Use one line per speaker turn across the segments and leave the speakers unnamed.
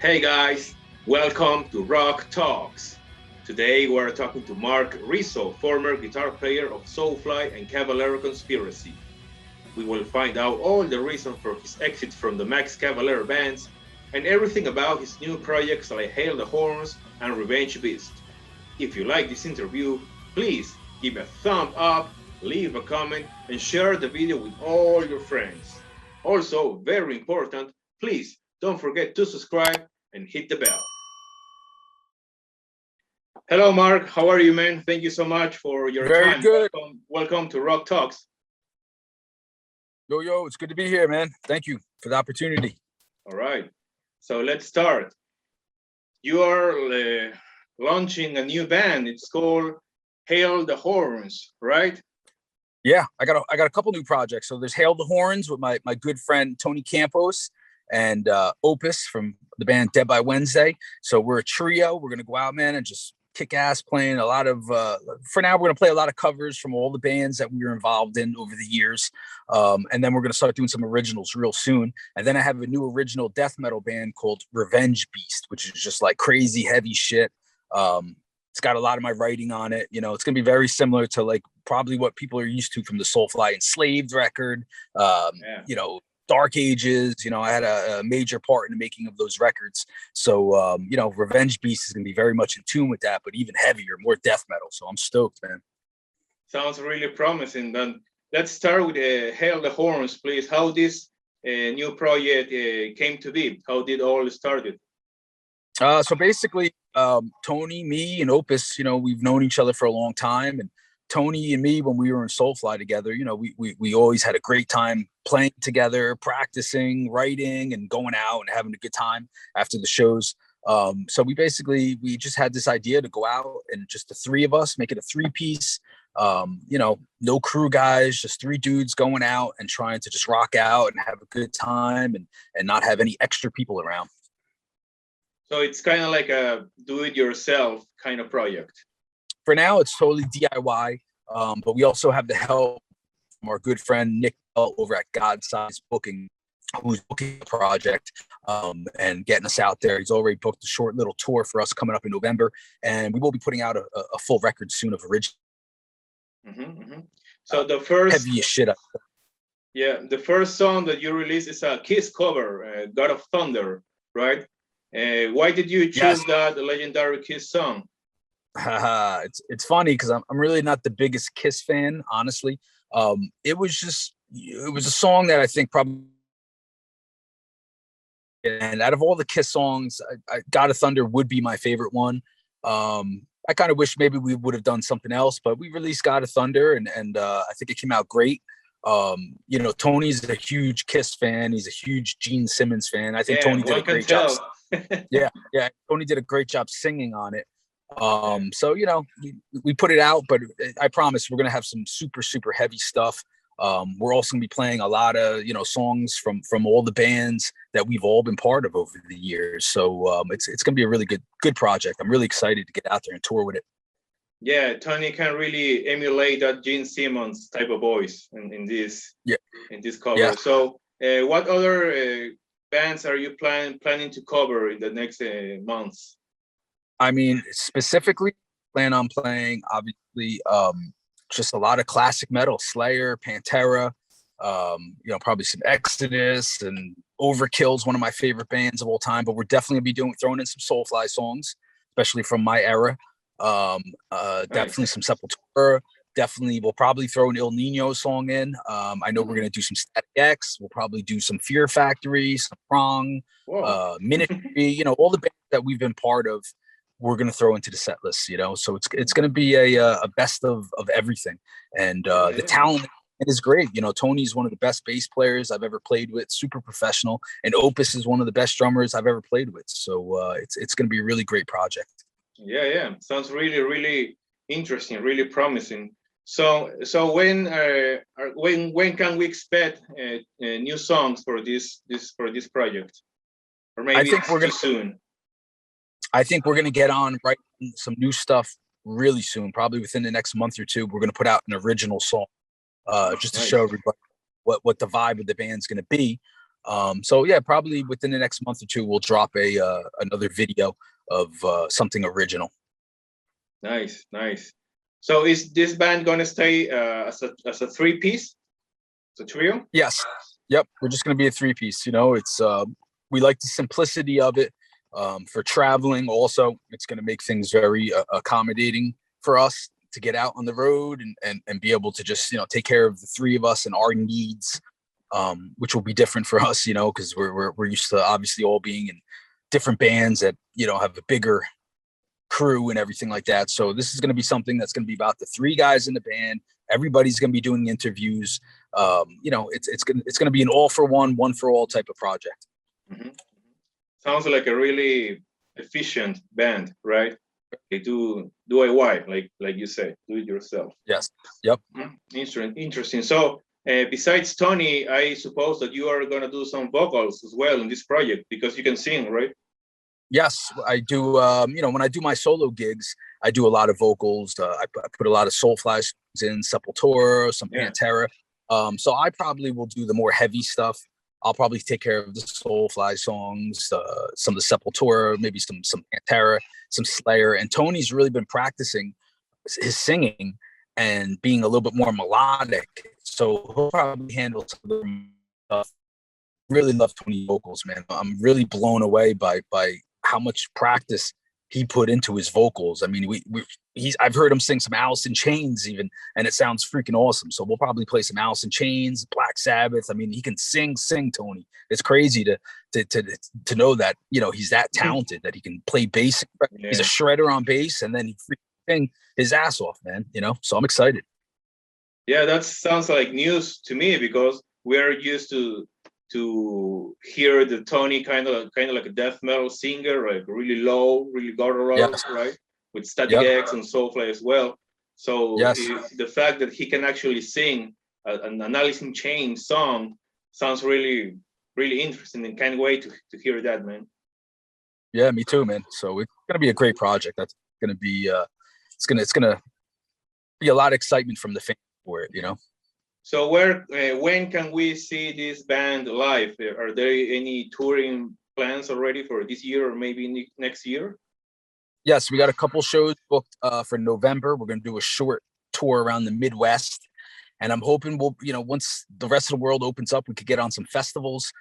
Hey guys, welcome to Rock Talks. Today we're talking to Marc Rizzo, former guitar player of Soulfly and Cavalera Conspiracy. We will find out all the reason for his exit from the Max Cavalera bands and everything about his new projects like Hail the Horns and Revenge Beast. If you like this interview, please give a thumb up, leave a comment, and share the video with all your friends. Also, very important, please don't forget to subscribe and hit the bell. Hello, Marc. How are you, man? Thank you so much for your
Very
time.
good.
Welcome to Rock Talks.
Yo, it's good to be here, man. Thank you for the opportunity.
All right. So let's start. You are launching a new band. It's called Hail the Horns, right?
Yeah, I got a couple new projects. So there's Hail the Horns with my good friend Tony Campos and Opus from the band Dead by Wednesday. So we're a trio. We're gonna go out, man, and just kick ass playing a lot of for now we're gonna play a lot of covers from all the bands that we were involved in over the years, and then we're gonna start doing some originals real soon. And then I have a new original death metal band called Revenge Beast, which is just like crazy heavy shit. It's got a lot of my writing on it. You know, it's gonna be very similar to like probably what people are used to from the Soulfly Enslaved record. You know, Dark Ages. You know, I had a major part in the making of those records. So, you know, Revenge Beast is going to be very much in tune with that, but even heavier, more death metal. So I'm stoked, man.
Sounds really promising. Then let's start with Hail the Horns, please. How this new project came to be? How did all started?
So basically, Tony, me, and Opus, you know, we've known each other for a long time. And Tony and me, when we were in Soulfly together, you know, we always had a great time playing together, practicing, writing, and going out and having a good time after the shows. So we just had this idea to go out and just the three of us, make it a three-piece, you know, no crew guys, just three dudes going out and trying to just rock out and have a good time and not have any extra people around.
So it's kind of like a do-it-yourself kind of project.
For now, it's totally DIY, but we also have the help from our good friend Nick over at God Size Booking, who's booking the project and getting us out there. He's already booked a short little tour for us coming up in November, and we will be putting out a full record soon of original.
So the first
heaviest shit.
Yeah, the first song that you released is a Kiss cover, God of Thunder, right? Why did you choose that legendary Kiss song?
It's funny because I'm really not the biggest Kiss fan, honestly. It was a song that I think probably, and out of all the Kiss songs, God of Thunder would be my favorite one. I kind of wish maybe we would have done something else, but we released God of Thunder, and I think it came out great. You know, Tony's a huge Kiss fan. He's a huge Gene Simmons fan. I think Tony did a great job. yeah, Tony did a great job singing on it. So, you know, we put it out, but I promise we're going to have some super, super heavy stuff. We're also going to be playing a lot of, you know, songs from all the bands that we've all been part of over the years. So it's going to be a really good project. I'm really excited to get out there and tour with it.
Yeah, Tony can really emulate that Gene Simmons type of voice in this cover. Yeah. So what other bands are you planning to cover in the next months?
I mean, specifically, plan on playing, obviously, just a lot of classic metal, Slayer, Pantera, you know, probably some Exodus, and Overkill's one of my favorite bands of all time, but we're definitely going to be throwing in some Soulfly songs, especially from my era. Definitely some Sepultura. Definitely, we'll probably throw an El Nino song in. I know we're going to do some Static X. We'll probably do some Fear Factory, some Prong, Ministry, you know, all the bands that we've been part of. We're going to throw into the set list, you know, so it's going to be a best of everything. And the talent is great. You know, Tony's one of the best bass players I've ever played with, super professional, and Opus is one of the best drummers I've ever played with. So it's going to be a really great project.
Yeah. Sounds really, really interesting, really promising. So when can we expect new songs for this project? Or maybe I think we're too soon.
I think we're going to get on writing some new stuff really soon, probably within the next month or two. We're going to put out an original song just to show everybody what the vibe of the band's going to be. So yeah, probably within the next month or two, we'll drop another video of something original.
Nice. So is this band gonna stay as a three-piece? It's a trio?
Yes. Yep. We're just gonna be a three-piece. It's we like the simplicity of it. For traveling, also, it's gonna make things very accommodating for us to get out on the road and be able to just take care of the three of us and our needs, which will be different for us, because we're used to obviously all being in different bands that have a bigger crew and everything like that. So this is going to be something that's going to be about the three guys in the band. Everybody's going to be doing interviews. It's going to be an all for one for all type of project.
Mm-hmm. Sounds like a really efficient band, right? They do DIY, like you say, do it yourself.
Yes. Yep.
Interesting. So besides Tony, I suppose that you are going to do some vocals as well in this project because you can sing, right?
Yes, I do. When I do my solo gigs, I do a lot of vocals. I put a lot of Soulfly songs in, Sepultura, some Pantera. So I probably will do the more heavy stuff. I'll probably take care of the Soulfly songs, some of the Sepultura, maybe some Pantera, some Slayer. And Tony's really been practicing his singing and being a little bit more melodic. So he'll probably handle some of the stuff. Really love Tony's vocals, man. I'm really blown away by how much practice he put into his vocals. I mean, I've heard him sing some Alice in Chains even, and it sounds freaking awesome. So we'll probably play some Alice in Chains, Black Sabbath. I mean, he can sing, Tony. It's crazy to know that, he's that talented that he can play bass. Yeah. He's a shredder on bass, and then he freaking sing his ass off, man. So I'm excited.
Yeah, that sounds like news to me because we're used to hear the Tony kind of like a death metal singer, like really low, really guttural, yes. Right? With Static X and Soulfly as well. So yes. The fact that he can actually sing an Alice in Chains song sounds really, really interesting, and can't wait to hear that, man.
Yeah, me too, man. So it's gonna be a great project. That's gonna be it's gonna be a lot of excitement from the fans for it,
So when can we see this band live? Are there any touring plans already for this year or maybe next year?
Yes, we got a couple shows booked for November. We're going to do a short tour around the Midwest. And I'm hoping we'll, once the rest of the world opens up, we could get on some festivals.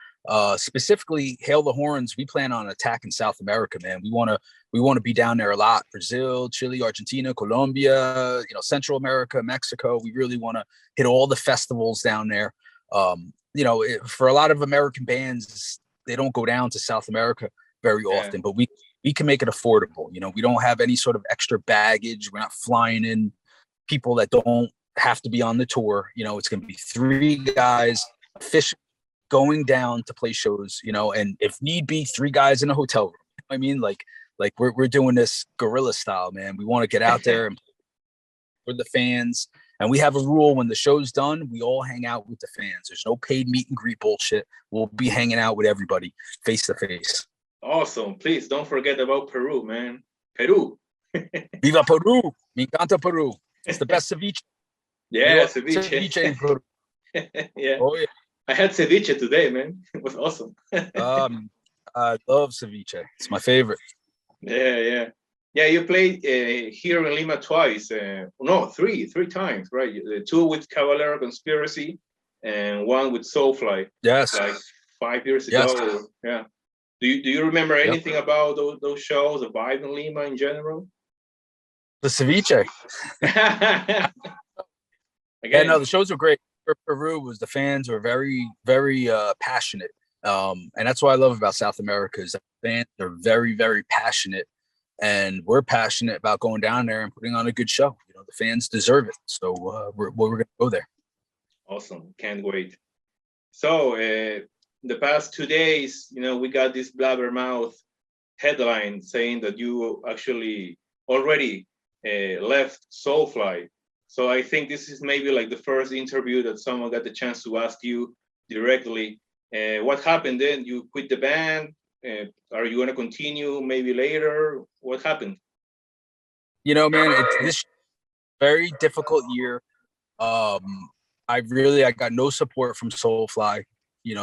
Specifically, Hail the Horns. We plan on attacking South America, man. We want to be down there a lot. Brazil, Chile, Argentina, Colombia, Central America, Mexico. We really want to hit all the festivals down there. For a lot of American bands, they don't go down to South America very often, but we can make it affordable. We don't have any sort of extra baggage. We're not flying in people that don't have to be on the tour. It's going to be three guys officially going down to play shows, and if need be, three guys in a hotel room. I mean, like we're doing this guerrilla style, man. We want to get out there and for the fans. And we have a rule: when the show's done, we all hang out with the fans. There's no paid meet and greet bullshit. We'll be hanging out with everybody face to face.
Awesome. Please don't forget about Peru, man. Peru.
Viva Peru. Me encanta Peru. It's the best ceviche.
Yeah, ceviche.
Ceviche in Peru.
Yeah. Oh, yeah. I had ceviche today, man. It was awesome.
I love ceviche. It's my favorite.
Yeah. You played here in Lima twice. No, three times, right? Two with Cavalera Conspiracy and one with Soulfly.
Yes.
Like 5 years ago. Yes. Yeah. Do you remember anything about those shows, the vibe in Lima in general?
The ceviche. Again, no, the shows were great. Peru was the fans were very, very passionate. And that's what I love about South America is that fans are very, very passionate, and we're passionate about going down there and putting on a good show. The fans deserve it. So we're going to go there.
Awesome. Can't wait. So the past 2 days, we got this blabbermouth headline saying that you actually already left Soulfly. So I think this is maybe like the first interview that someone got the chance to ask you directly. What happened then? You quit the band? Are you going to continue maybe later? What happened?
Man, it's this very difficult year. I got no support from Soulfly.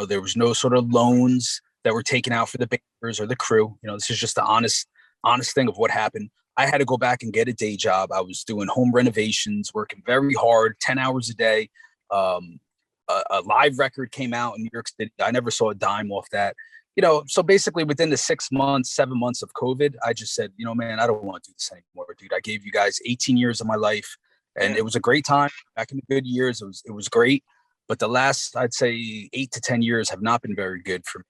There was no sort of loans that were taken out for the banders or the crew. This is just the honest thing of what happened. I had to go back and get a day job. I was doing home renovations, working very hard, 10 hours a day. A live record came out in New York City. I never saw a dime off that. So basically within the 6 months, 7 months of COVID, I just said, man, I don't want to do this anymore, dude. I gave you guys 18 years of my life, and it was a great time back in the good years. It was great. But the last, I'd say 8 to 10 years have not been very good for me.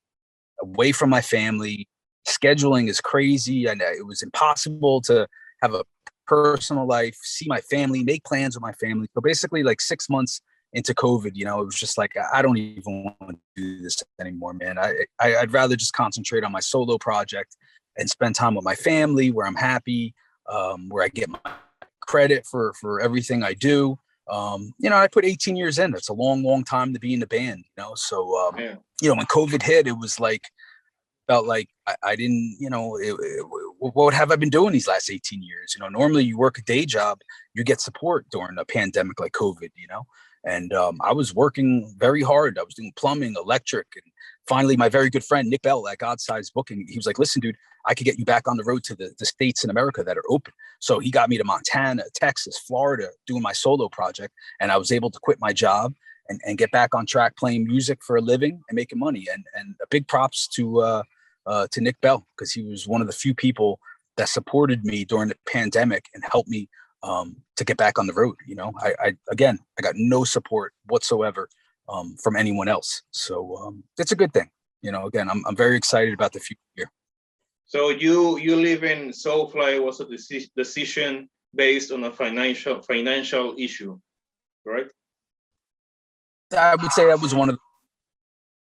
Away from my family, scheduling is crazy, and it was impossible to have a personal life, see my family, make plans with my family. So basically like 6 months into COVID, it was just like, I don't even want to do this anymore, man. I'd rather just concentrate on my solo project and spend time with my family where I'm happy, where I get my credit for everything I do. I put 18 years in. That's a long, long time to be in the band, So, when COVID hit, it was like, felt like I didn't, what have I been doing these last 18 years? Normally you work a day job, you get support during a pandemic like COVID, and I was working very hard. I was doing plumbing, electric, and finally my very good friend, Nick Bell at God Size Booking, he was like, listen, dude, I could get you back on the road to the states in America that are open. So he got me to Montana, Texas, Florida, doing my solo project. And I was able to quit my job and get back on track playing music for a living and making money. And a big props to Nick Bell, because he was one of the few people that supported me during the pandemic and helped me to get back on the road. I got no support whatsoever from anyone else. So it's a good thing. Again, I'm very excited about the future.
So you live in Soulfly was a decision based on a financial issue, right?
I would say that was one of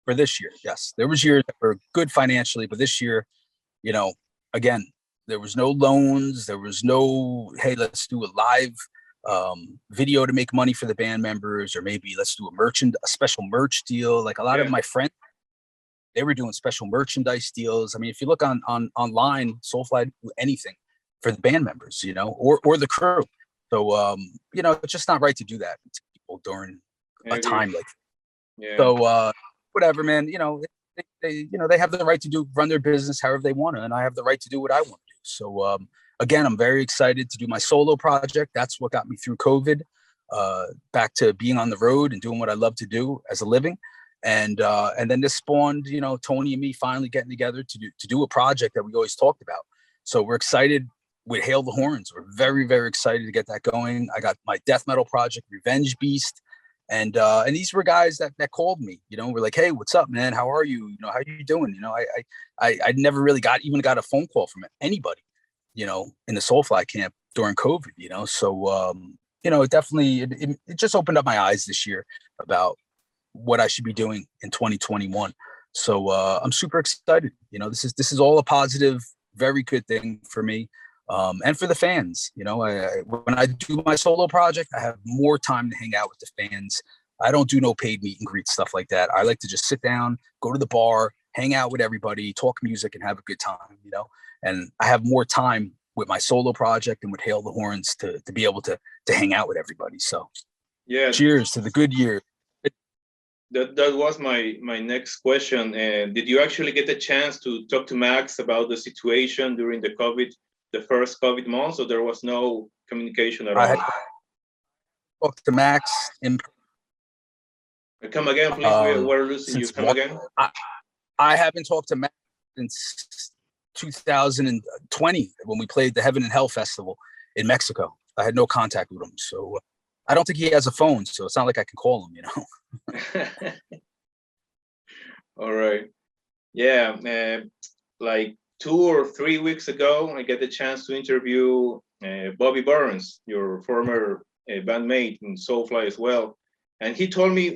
for this year. Yes, there was years that were good financially, but this year, again, there was no loans. There was no, hey, let's do a live video to make money for the band members, or maybe let's do a special merch deal. Like a lot of my friends, they were doing special merchandise deals. I mean, if you look on online, Soulfly do anything for the band members, or the crew. So, it's just not right to do that to people during a time like that. Yeah. So, whatever, man, they have the right to run their business however they want to, and I have the right to do what I want to do. So, again, I'm very excited to do my solo project. That's what got me through COVID, back to being on the road and doing what I love to do as a living. And then this spawned, Tony and me finally getting together to do a project that we always talked about. So we're excited with Hail the Horns. We're very, very excited to get that going. I got my death metal project, Revenge Beast. And these were guys that called me, we're like, hey, what's up, man? How are you? How are you doing? I never really got a phone call from anybody, in the Soulfly camp during COVID, So, it definitely, it just opened up my eyes this year about what I should be doing in 2021. So I'm super excited. This is all a positive, very good thing for me. And for the fans, when I do my solo project, I have more time to hang out with the fans. I don't do no paid meet and greet stuff like that. I like to just sit down, go to the bar, hang out with everybody, talk music, and have a good time, and I have more time with my solo project and with Hail the Horns to be able to hang out with everybody. So cheers to the good years.
That was my next question. Did you actually get a chance to talk to Max about the situation during the first COVID months, or there was no communication at all?
I talked to Max
Come again, please. We're losing you. Come again.
I haven't talked to Max since 2020 when we played the Heaven and Hell Festival in Mexico. I had no contact with him, so I don't think he has a phone, so it's not like I can call him,
All right. Yeah. Like 2 or 3 weeks ago, I get the chance to interview Bobby Burns, your former bandmate in Soulfly as well. And he told me,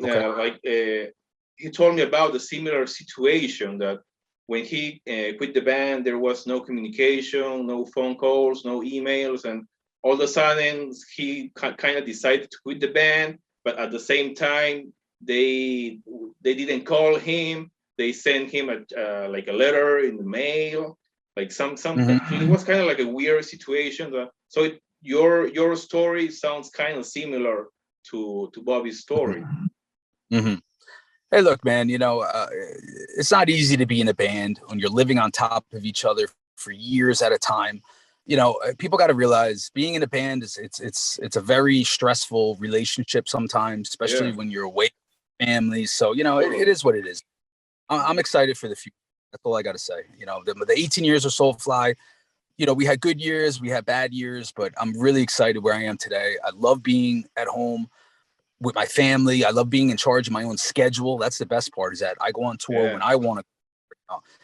he told me about the similar situation that when he quit the band, there was no communication, no phone calls, no emails, and all of a sudden he kind of decided to quit the band, but at the same time they didn't call him. They sent him like a letter in the mail, like some. It was kind of like a weird situation. So your story sounds kind of similar to Bobby's story.
Mm-hmm. Hey, look, man, it's not easy to be in a band when you're living on top of each other for years at a time. People got to realize being in a band it's a very stressful relationship sometimes, especially
Yeah,
when you're away from families. So, it
totally.
is what it is. I'm excited for the future. That's all I got to say. The 18 years of Soulfly, we had good years, we had bad years, but I'm really excited where I am today. I love being at home with my family. I love being in charge of my own schedule. That's the best part is that I go on tour
Yeah,
when I want to.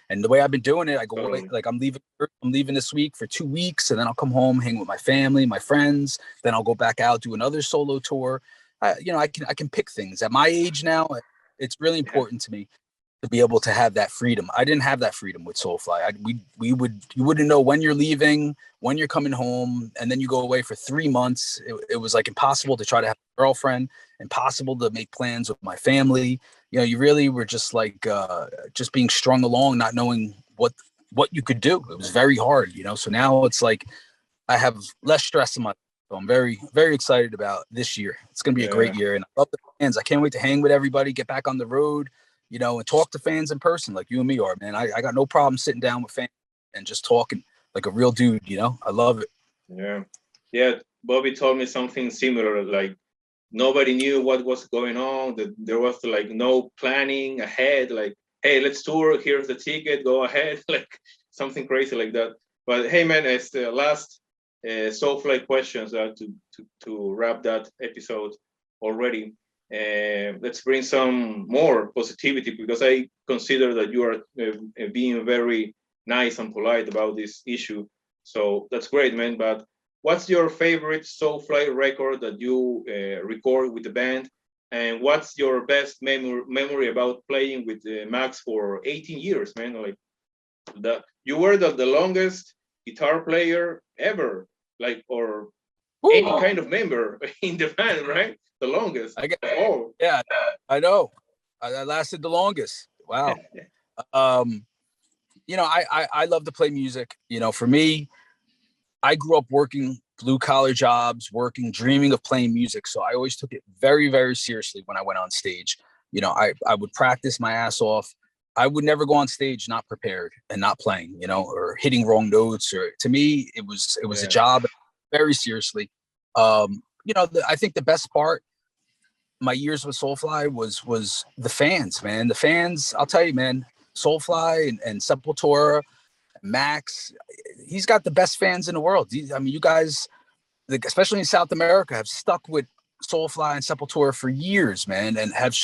And the way I've been doing it, I go away,
totally.
like I'm leaving this week for 2 weeks, and then I'll come home, hang with my family, my friends. Then I'll go back out, do another solo tour. I can pick things. At my age now, it's really
Yeah,
important to me to be able to have that freedom. I didn't have that freedom with Soulfly. You wouldn't know when you're leaving, when you're coming home, and then you go away for 3 months. It was like impossible to try to have a girlfriend, impossible to make plans with my family. You really were just like just being strung along, not knowing what you could do. It was very hard. So now it's like I have less stress in my life. So I'm very, very excited about this year. It's going to be a great
yeah,
year. And I love the fans. I can't wait to hang with everybody, get back on the road, and talk to fans in person like you and me are, man. I got no problem sitting down with fans and just talking like a real dude. I love it.
yeah, yeah. Bobby told me something similar. Like nobody knew what was going on. That there was like no planning ahead. Like, hey, let's tour. Here's the ticket. Go ahead. Like something crazy like that. But hey, man, it's the last Soulfly questions to wrap that episode already. Let's bring some more positivity because I consider that you are being very nice and polite about this issue. So that's great, man. But what's your favorite Soulfly record that you record with the band? And what's your best memory about playing with Max for 18 years, man? Like you were the longest guitar player ever, like or any
Woo!
kind of member in the band, right? The longest.
I get,
Oh,
yeah, I know. I lasted the longest. Wow. Um, I love to play music. For me, I grew up working blue collar jobs, dreaming of playing music. So I always took it very, very seriously when I went on stage. I would practice my ass off. I would never go on stage not prepared and not playing, or hitting wrong notes. Or to me, it was a
yeah,
job, very seriously. I think the best part, my years with Soulfly was the fans, man. The fans, I'll tell you, man. Soulfly and Sepultura, Max, he's got the best fans in the world. You guys, like, especially in South America, have stuck with Soulfly and Sepultura for years, man, and have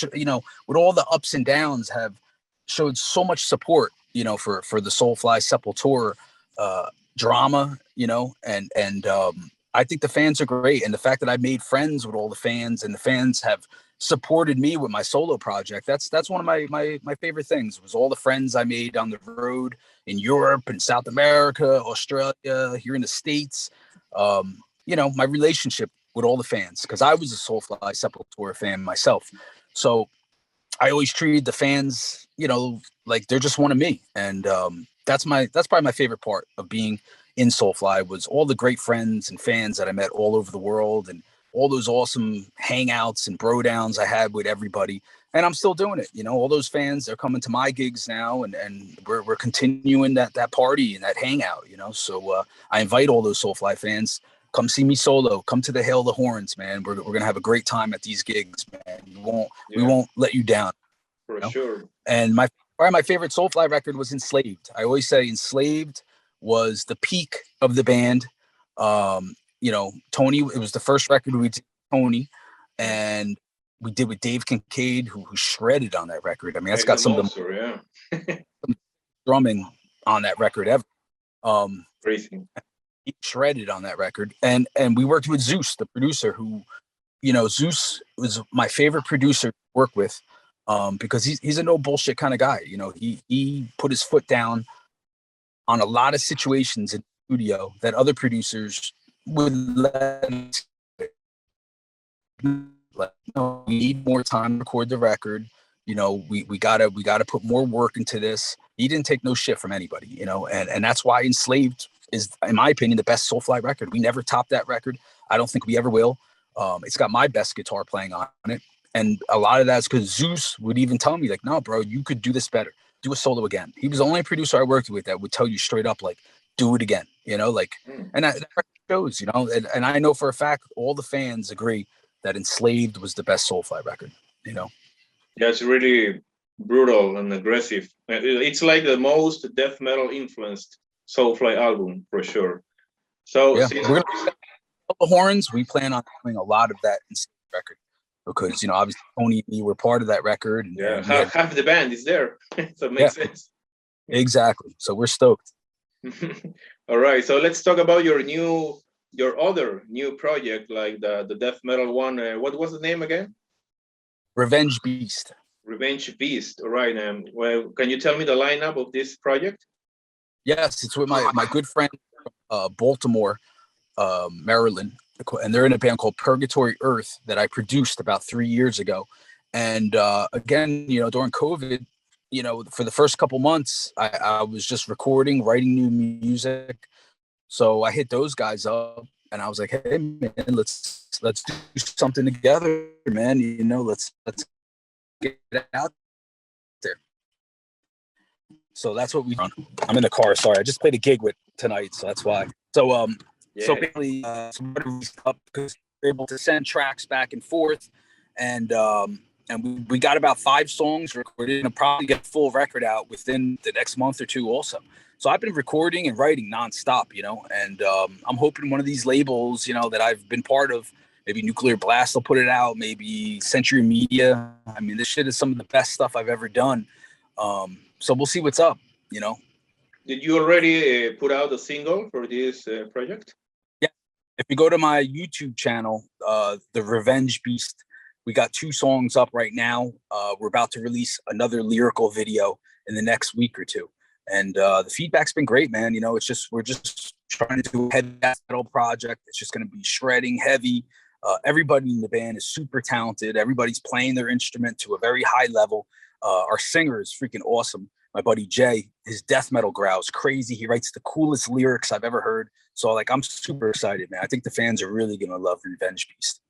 with all the ups and downs, have showed so much support, for the Soulfly Sepultura drama, and I think the fans are great, and the fact that I made friends with all the fans, and the fans have supported me with my solo project. That's one of my favorite things was all the friends I made on the road in Europe and South America, Australia, here in the States. My relationship with all the fans, because I was a Soulfly Sepultura fan myself. So I always treated the fans, like they're just one of me. And that's probably my favorite part of being in Soulfly was all the great friends and fans that I met all over the world and all those awesome hangouts and bro downs I had with everybody. And I'm still doing it. All those fans, they're coming to my gigs now, and we're continuing that party and that hangout. So I invite all those Soulfly fans, come see me solo, come to the Hail the Horns, man. We're gonna have a great time at these gigs, man. We
yeah,
won't let you down.
for
you know?
sure.
And probably my favorite Soulfly record was Enslaved. I always say Enslaved was the peak of the band. Tony, it was the first record we did with Tony,
Yeah,
and we did with Dave Kincaid, who shredded on that record. I mean, that's
he's a
got some of the
monster. Yeah,
drumming on that record ever.
crazy.
He shredded on that record, and we worked with Zeus, the producer, who Zeus was my favorite producer to work with, because he's a no bullshit kind of guy. He put his foot down on a lot of situations in the studio that other producers would let him. Like, we need more time to record the record. We gotta put more work into this. He didn't take no shit from anybody, and that's why Enslaved is, in my opinion, the best Soulfly record. We never topped that record. I don't think we ever will. It's got my best guitar playing on it, And a lot of that's because Zeus would even tell me, like, no, bro, you could do this better. Do a solo again. He was the only producer I worked with that would tell you straight up, like, do it again, like, and that shows, and I know for a fact all the fans agree that Enslaved was the best Soulfly record,
Yeah, it's really brutal and aggressive. It's like the most death metal influenced Soulfly album for sure. So
yeah, we're gonna the horns. We plan on doing a lot of that record because obviously Tony and me were part of that record. And,
yeah, half the band is there, so it makes sense.
Exactly. So we're stoked.
All right, so let's talk about your other new project, like the death metal one. What was the name again?
Revenge Beast.
Revenge Beast. All right. Well, can you tell me the lineup of this project?
Yes, it's with my good friend, Baltimore, Maryland, and they're in a band called Purgatory Earth that I produced about 3 years ago. And again, during COVID, for the first couple months, I was just recording, writing new music. So I hit those guys up, and I was like, "Hey, man, let's do something together, man. Let's get out there." So that's what we done. I'm in the car. Sorry, I just played a gig with tonight, so that's why. So so basically, because we're able to send tracks back and forth, and we got about 5 songs recorded, and probably get a full record out within the next month or two also. So I've been recording and writing nonstop, and I'm hoping one of these labels, that I've been part of, maybe Nuclear Blast will put it out, maybe Century Media. I mean, this shit is some of the best stuff I've ever done. So we'll see what's up,
Did you already put out a single for this project?
Yeah. If you go to my YouTube channel, The Revenge Beast, we got 2 songs up right now. We're about to release another lyrical video in the next week or two. And the feedback's been great, man. We're just trying to do a heavy metal project. It's just going to be shredding heavy. Everybody in the band is super talented. Everybody's playing their instrument to a very high level. Our singer is freaking awesome. My buddy Jay, his death metal growls crazy. He writes the coolest lyrics I've ever heard. So I'm super excited, man. I think the fans are really going to love Revenge Beast.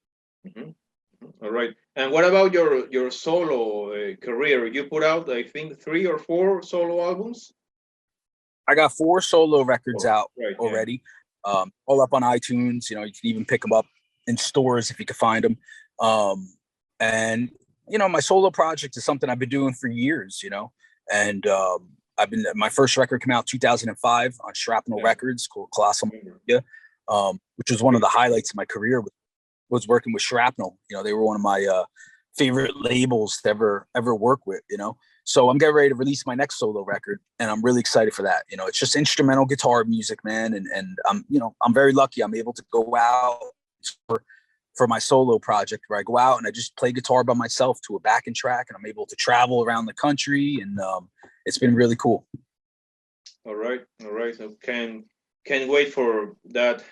Mm-hmm. All right. And what about your solo career? You put out, I think, 3 or 4 solo albums?
I got 4 solo records out already. Yeah. All up on iTunes. You can even pick them up in stores if you can find them. And my solo project is something I've been doing for years. And my first record came out 2005 on Shrapnel Records called Colossal Media, which was one of the highlights of my career. Was working with Shrapnel. They were one of my favorite labels to ever work with. So I'm getting ready to release my next solo record, and I'm really excited for that. It's just instrumental guitar music, man, and I'm very lucky. I'm able to go out for my solo project where I go out and I just play guitar by myself to a backing track, and I'm able to travel around the country, and it's been really cool.
All right. So can't wait for that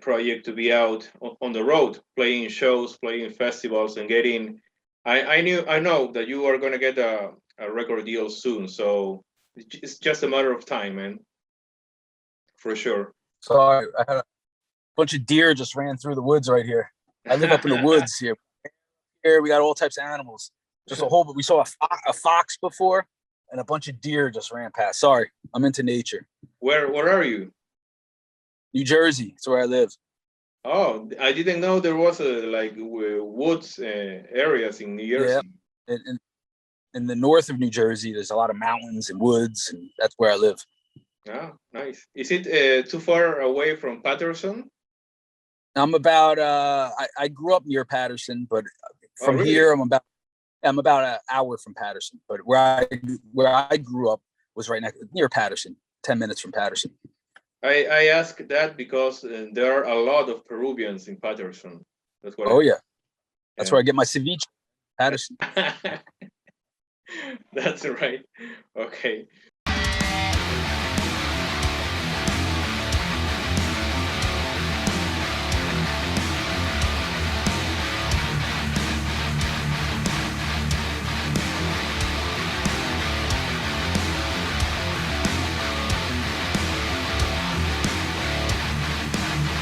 project to be out on the road, playing shows, playing festivals, and getting. I know that you are gonna get a record deal soon, so it's just a matter of time, man. For sure.
Sorry, I had a bunch of deer just ran through the woods right here. I live up in the woods here. Here we got all types of animals. Just a whole, but we saw a fox before, and a bunch of deer just ran past. Sorry, I'm into nature.
Where are you?
New Jersey. That's where I live.
Oh, I didn't know there was woods areas in New Jersey.
Yeah, in the north of New Jersey, there's a lot of mountains and woods, and that's where I live.
Ah, nice. Is it too far away from Patterson?
I'm about. I grew up near Patterson, but from here, I'm about an hour from Patterson. But where I grew up was right near Patterson, 10 minutes from Patterson.
I ask that because there are a lot of Peruvians in Patterson.
That's where that's where I get my ceviche. Patterson.
That's right. Okay.